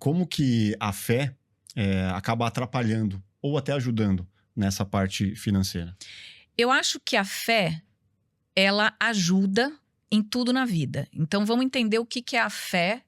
como que a fé acaba atrapalhando ou até ajudando nessa parte financeira? Eu acho que a fé, ela ajuda em tudo na vida. Então, vamos entender o que é a fé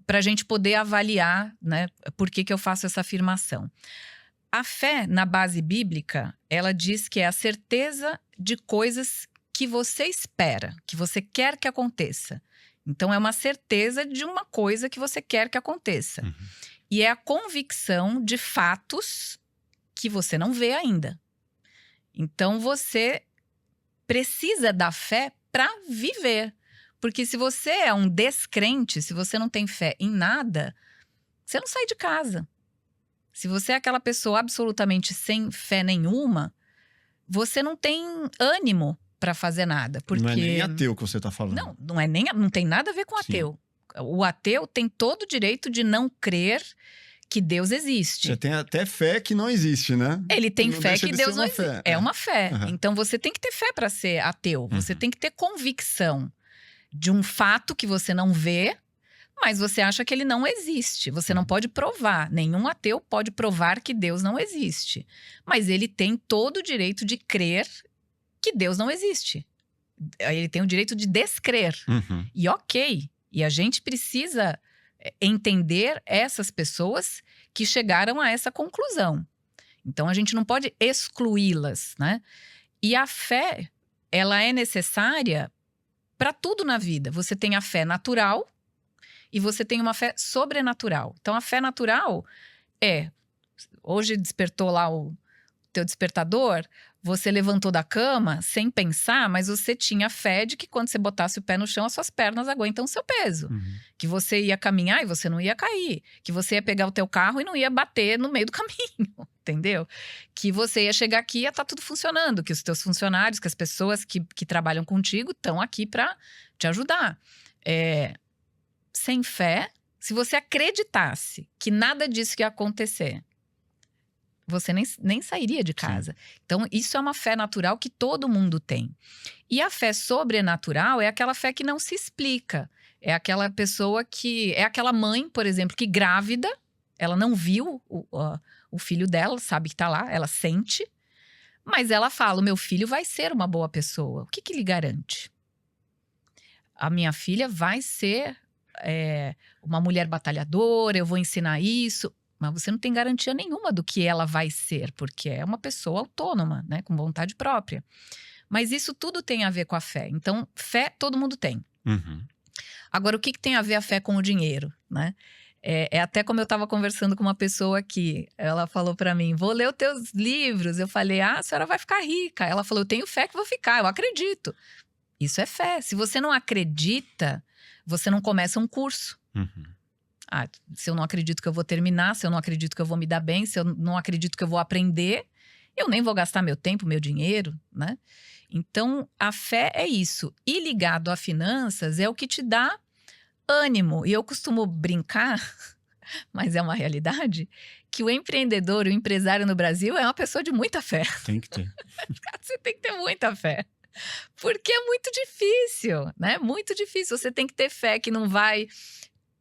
para a gente poder avaliar, né, por que eu faço essa afirmação. A fé, na base bíblica, ela diz que é a certeza de coisas que você espera, que você quer que aconteça. Então, é uma certeza de uma coisa que você quer que aconteça. Uhum. E é a convicção de fatos que você não vê ainda. Então, você precisa da fé para viver. Porque se você é um descrente, se você não tem fé em nada, você não sai de casa. Se você é aquela pessoa absolutamente sem fé nenhuma, você não tem ânimo para fazer nada. Porque... Não é nem ateu que você está falando. Não tem nada a ver com ateu. O ateu tem todo o direito de não crer que Deus existe. Você tem até fé que não existe, né? Ele tem fé que Deus não existe. Fé. É uma fé. Uhum. Então você tem que ter fé para ser ateu. Você tem que ter convicção de um fato que você não vê, mas você acha que ele não existe. Você não pode provar. Nenhum ateu pode provar que Deus não existe. Mas ele tem todo o direito de crer que Deus não existe. Ele tem o direito de descrer. Uhum. E ok. E a gente precisa entender essas pessoas que chegaram a essa conclusão. Então, a gente não pode excluí-las, né? E a fé, ela é necessária para tudo na vida. Você tem a fé natural e você tem uma fé sobrenatural. Então, a fé natural hoje despertou lá o teu despertador, você levantou da cama sem pensar, mas você tinha fé de que quando você botasse o pé no chão, as suas pernas aguentam o seu peso. Uhum. Que você ia caminhar e você não ia cair. Que você ia pegar o teu carro e não ia bater no meio do caminho, entendeu? Que você ia chegar aqui e ia estar tudo funcionando. Que os teus funcionários, que as pessoas que trabalham contigo estão aqui para te ajudar. Sem fé, se você acreditasse que nada disso ia acontecer, você nem sairia de casa. Sim. Então, isso é uma fé natural que todo mundo tem. E a fé sobrenatural é aquela fé que não se explica. É aquela pessoa que... É aquela mãe, por exemplo, que grávida, ela não viu o filho dela, sabe que tá lá, ela sente, mas ela fala, o meu filho vai ser uma boa pessoa. O que lhe garante? A minha filha vai ser uma mulher batalhadora, eu vou ensinar isso... Mas você não tem garantia nenhuma do que ela vai ser, porque é uma pessoa autônoma, né, com vontade própria. Mas isso tudo tem a ver com a fé. Então, fé todo mundo tem. Uhum. Agora, o que tem a ver a fé com o dinheiro, né? É até como eu estava conversando com uma pessoa aqui. Ela falou para mim, vou ler os teus livros. Eu falei, a senhora vai ficar rica. Ela falou, eu tenho fé que vou ficar, eu acredito. Isso é fé. Se você não acredita, você não começa um curso. Uhum. Se eu não acredito que eu vou terminar, se eu não acredito que eu vou me dar bem, se eu não acredito que eu vou aprender, eu nem vou gastar meu tempo, meu dinheiro, né? Então, a fé é isso. E ligado a finanças é o que te dá ânimo. E eu costumo brincar, mas é uma realidade, que o empreendedor, o empresário no Brasil é uma pessoa de muita fé. Tem que ter. Você tem que ter muita fé. Porque é muito difícil, né? Muito difícil. Você tem que ter fé que não vai...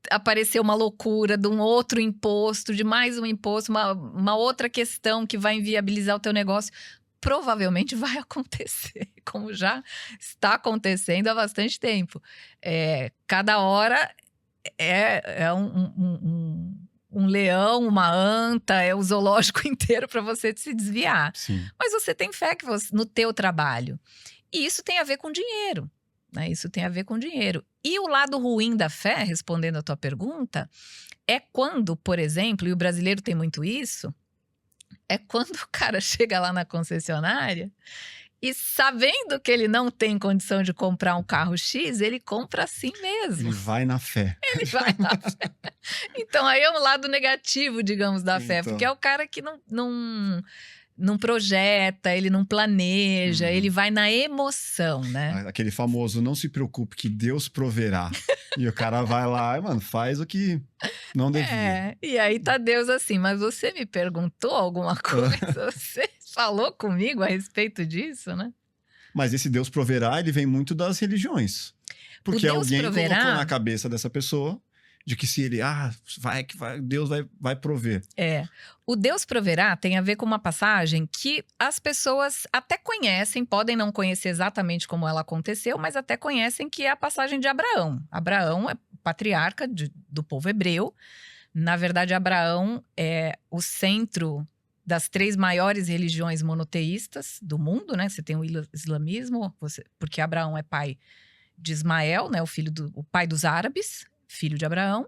aparecer uma loucura de um outro imposto, de mais um imposto, uma outra questão que vai inviabilizar o teu negócio. Provavelmente vai acontecer, como já está acontecendo há bastante tempo. Cada hora é um leão, uma anta, é o zoológico inteiro para você se desviar. Sim. Mas você tem fé que no teu trabalho. E isso tem a ver com dinheiro. Isso tem a ver com dinheiro. E o lado ruim da fé, respondendo a tua pergunta, é quando, por exemplo, e o brasileiro tem muito isso, é quando o cara chega lá na concessionária e sabendo que ele não tem condição de comprar um carro X, ele compra assim mesmo. Ele vai na fé. Ele vai na fé. Então aí é um lado negativo, digamos, da fé, porque é o cara que não projeta, ele não planeja, ele vai na emoção, né? Aquele famoso, não se preocupe que Deus proverá. E o cara vai lá e, mano, faz o que não devia. E aí tá Deus assim, mas você me perguntou alguma coisa? Você falou comigo a respeito disso, né? Mas esse Deus proverá, ele vem muito das religiões. Porque alguém colocou na cabeça dessa pessoa de que se ele, Deus vai prover. O Deus proverá tem a ver com uma passagem que as pessoas até conhecem, podem não conhecer exatamente como ela aconteceu, mas até conhecem, que é a passagem de Abraão. Abraão é patriarca do povo hebreu. Na verdade, Abraão é o centro das 3 maiores religiões monoteístas do mundo, né? Você tem o islamismo, porque Abraão é pai de Ismael, né? O pai dos árabes, filho de Abraão.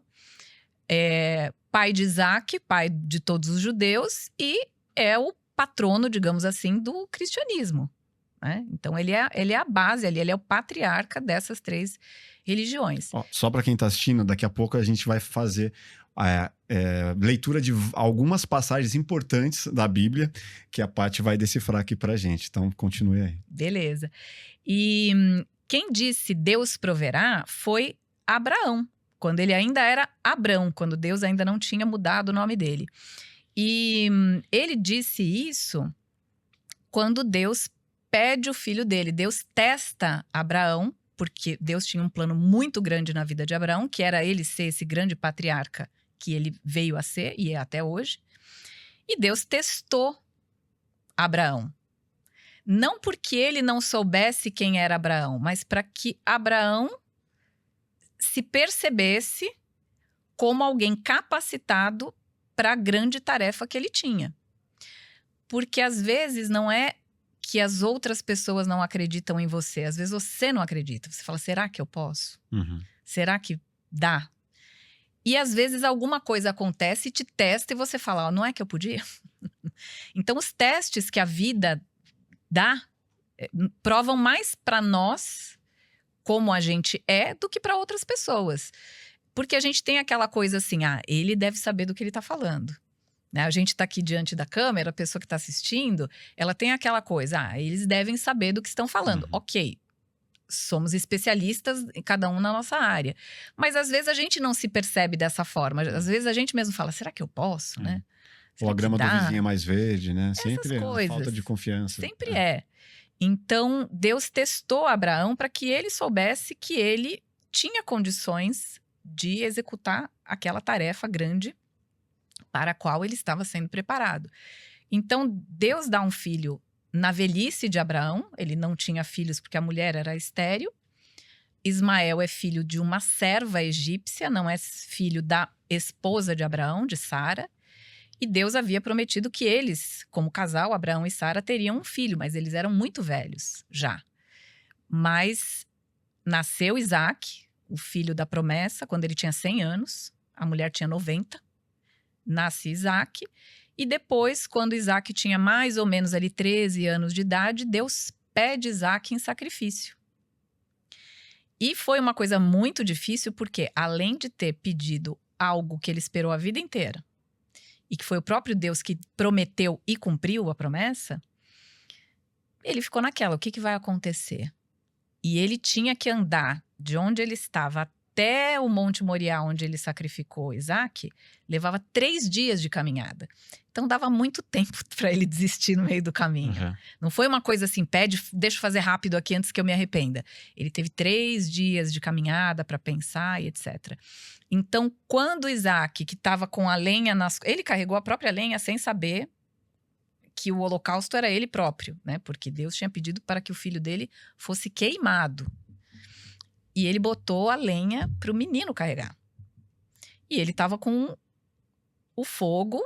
Pai de Isaac, pai de todos os judeus, e é o patrono, digamos assim, do cristianismo, né? Então, ele é a base ali, ele é o patriarca dessas 3 religiões. Só para quem está assistindo, daqui a pouco a gente vai fazer leitura de algumas passagens importantes da Bíblia que a Paty vai decifrar aqui pra gente. Então, continue aí. Beleza. E quem disse Deus proverá foi Abraão, quando ele ainda era Abrão, quando Deus ainda não tinha mudado o nome dele. E ele disse isso quando Deus pede o filho dele. Deus testa Abraão, porque Deus tinha um plano muito grande na vida de Abraão, que era ele ser esse grande patriarca que ele veio a ser e é até hoje. E Deus testou Abraão. Não porque ele não soubesse quem era Abraão, mas para que Abraão se percebesse como alguém capacitado para a grande tarefa que ele tinha. Porque às vezes não é que as outras pessoas não acreditam em você. Às vezes você não acredita. Você fala, será que eu posso? Uhum. Será que dá? E às vezes alguma coisa acontece e te testa e você fala, não é que eu podia? Então os testes que a vida dá provam mais para nós como a gente é do que para outras pessoas. Porque a gente tem aquela coisa assim, ele deve saber do que ele está falando. Né? A gente está aqui diante da câmera, a pessoa que está assistindo, ela tem aquela coisa, eles devem saber do que estão falando. Ok, somos especialistas, cada um na nossa área. Mas às vezes a gente não se percebe dessa forma. Às vezes a gente mesmo fala, será que eu posso, né? Ou a grama do vizinho é mais verde, né? Sempre é falta de confiança. Sempre é. Então, Deus testou Abraão para que ele soubesse que ele tinha condições de executar aquela tarefa grande para a qual ele estava sendo preparado. Então, Deus dá um filho na velhice de Abraão. Ele não tinha filhos porque a mulher era estéril. Ismael é filho de uma serva egípcia, não é filho da esposa de Abraão, de Sara. E Deus havia prometido que eles, como casal, Abraão e Sara, teriam um filho, mas eles eram muito velhos já. Mas nasceu Isaac, o filho da promessa, quando ele tinha 100 anos. A mulher tinha 90. Nasce Isaac. E depois, quando Isaac tinha mais ou menos ali 13 anos de idade, Deus pede Isaac em sacrifício. E foi uma coisa muito difícil, porque além de ter pedido algo que ele esperou a vida inteira, e que foi o próprio Deus que prometeu e cumpriu a promessa, ele ficou naquela, o que vai acontecer? E ele tinha que andar de onde ele estava até o Monte Moriá, onde ele sacrificou Isaac, levava 3 dias de caminhada. Então dava muito tempo para ele desistir no meio do caminho. Uhum. Não foi uma coisa assim, deixa eu fazer rápido aqui antes que eu me arrependa. Ele teve 3 dias de caminhada para pensar e etc. Então, quando Isaac, que estava com a lenha ele carregou a própria lenha sem saber que o holocausto era ele próprio, né? Porque Deus tinha pedido para que o filho dele fosse queimado. E ele botou a lenha para o menino carregar. E ele estava com o fogo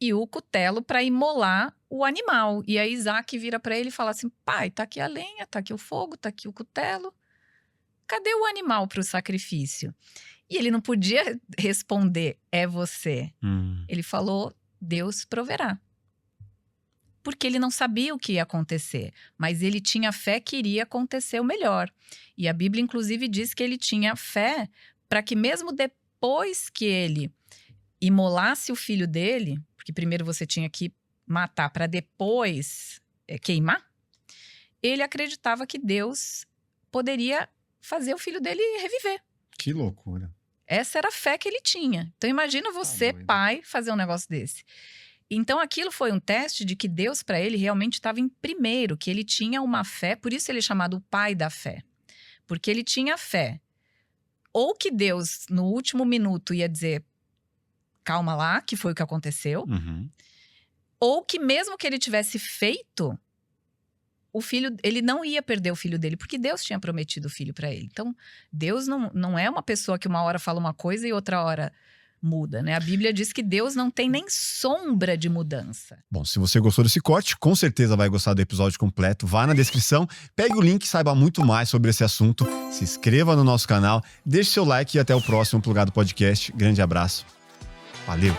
e o cutelo para imolar o animal. E aí Isaac vira para ele e fala assim, pai, tá aqui a lenha, tá aqui o fogo, tá aqui o cutelo. Cadê o animal para o sacrifício? E ele não podia responder, é você. Ele falou, Deus proverá. Porque ele não sabia o que ia acontecer, mas ele tinha fé que iria acontecer o melhor. E a Bíblia, inclusive, diz que ele tinha fé para que mesmo depois que ele imolasse o filho dele, porque primeiro você tinha que matar para depois queimar, ele acreditava que Deus poderia fazer o filho dele reviver. Que loucura. Essa era a fé que ele tinha. Então imagina você, pai, fazer um negócio desse. Então aquilo foi um teste de que Deus para ele realmente estava em primeiro, que ele tinha uma fé, por isso ele é chamado o pai da fé. Porque ele tinha fé. ou que Deus, no último minuto, ia dizer, calma lá, que foi o que aconteceu. Uhum. Ou que mesmo que ele tivesse feito, o filho, ele não ia perder o filho dele, porque Deus tinha prometido o filho para ele. Então, Deus não é uma pessoa que uma hora fala uma coisa e outra hora muda, né? A Bíblia diz que Deus não tem nem sombra de mudança. Bom, se você gostou desse corte, com certeza vai gostar do episódio completo. Vá na descrição, pegue o link e saiba muito mais sobre esse assunto. Se inscreva no nosso canal, deixe seu like e até o próximo Plugado Podcast. Grande abraço. Valeu!